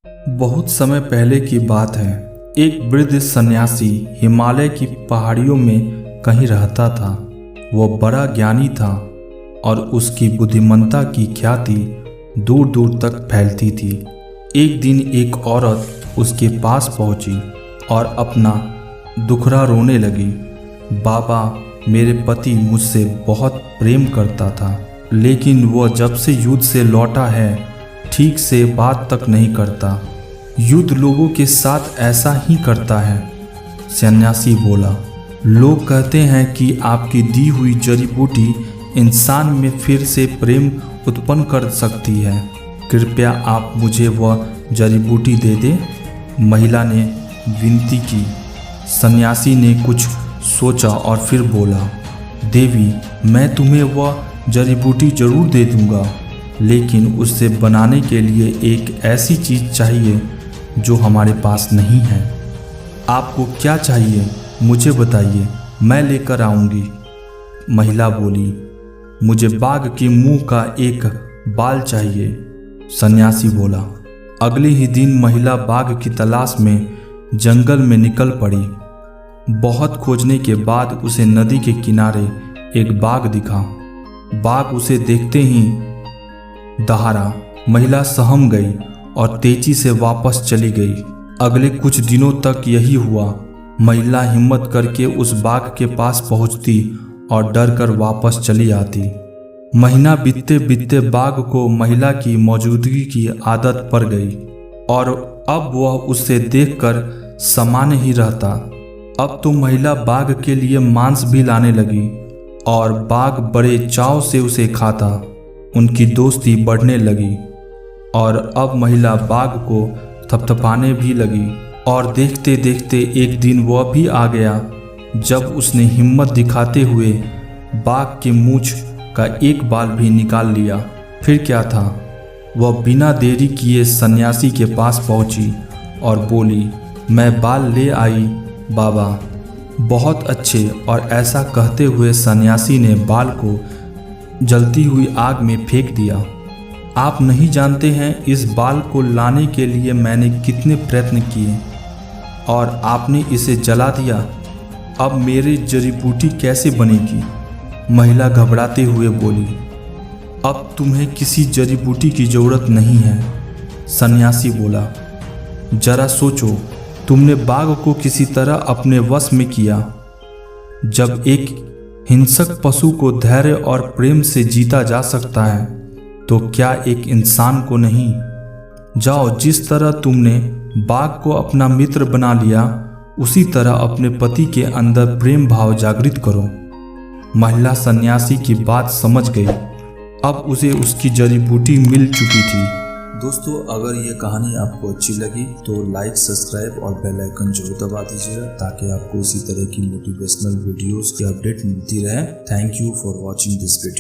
बहुत समय पहले की बात है। एक वृद्ध सन्यासी हिमालय की पहाड़ियों में कहीं रहता था। वह बड़ा ज्ञानी था और उसकी बुद्धिमत्ता की ख्याति दूर दूर तक फैलती थी। एक दिन एक औरत उसके पास पहुंची और अपना दुखड़ा रोने लगी। बाबा, मेरे पति मुझसे बहुत प्रेम करता था, लेकिन वह जब से युद्ध से लौटा है ठीक से बात तक नहीं करता। युद्ध लोगों के साथ ऐसा ही करता है। सन्यासी बोला, लोग कहते हैं कि आपकी दी हुई जड़ी बूटी इंसान में फिर से प्रेम उत्पन्न कर सकती है। कृपया आप मुझे वह जड़ी बूटी दे दें। महिला ने विनती की। सन्यासी ने कुछ सोचा और फिर बोला, देवी, मैं तुम्हें वह जड़ी बूटी जरूर दे दूंगा, लेकिन उससे बनाने के लिए एक ऐसी चीज़ चाहिए जो हमारे पास नहीं है। आपको क्या चाहिए मुझे बताइए, मैं लेकर आऊँगी। महिला बोली, मुझे बाघ के मुंह का एक बाल चाहिए। सन्यासी बोला। अगले ही दिन महिला बाघ की तलाश में जंगल में निकल पड़ी। बहुत खोजने के बाद उसे नदी के किनारे एक बाघ दिखा। बाघ उसे देखते ही दहाड़ा। महिला सहम गई और तेजी से वापस चली गई। अगले कुछ दिनों तक यही हुआ। महिला हिम्मत करके उस बाघ के पास पहुंचती और डर कर वापस चली आती। महीना बीतते बीतते बाघ को महिला की मौजूदगी की आदत पड़ गई और अब वह उससे देखकर सामान्य ही रहता। अब तो महिला बाघ के लिए मांस भी लाने लगी और बाघ बड़े चाव से उसे खाता। उनकी दोस्ती बढ़ने लगी और अब महिला बाघ को थपथपाने भी लगी। और देखते देखते एक दिन वह भी आ गया जब उसने हिम्मत दिखाते हुए बाघ के मूंछ का एक बाल भी निकाल लिया। फिर क्या था, वह बिना देरी किए सन्यासी के पास पहुंची और बोली, मैं बाल ले आई बाबा। बहुत अच्छे। और ऐसा कहते हुए सन्यासी ने बाल को जलती हुई आग में फेंक दिया। आप नहीं जानते हैं इस बाल को लाने के लिए मैंने कितने प्रयत्न किए और आपने इसे जला दिया। अब मेरी जड़ी बूटी कैसे बनेगी? महिला घबराते हुए बोली, अब तुम्हें किसी जड़ी बूटी की ज़रूरत नहीं है। सन्यासी बोला, जरा सोचो, तुमने बाघ को किसी तरह अपने वश में किया। जब एक हिंसक पशु को धैर्य और प्रेम से जीता जा सकता है तो क्या एक इंसान को नहीं? जाओ, जिस तरह तुमने बाघ को अपना मित्र बना लिया उसी तरह अपने पति के अंदर प्रेम भाव जागृत करो। महिला सन्यासी की बात समझ गई। अब उसे उसकी जड़ी बूटी मिल चुकी थी। दोस्तों, अगर ये कहानी आपको अच्छी लगी तो लाइक, सब्सक्राइब और बेल आइकन जरूर दबा दीजिएगा ताकि आपको इसी तरह की मोटिवेशनल वीडियोस की अपडेट मिलती रहे। Thank you for watching this video.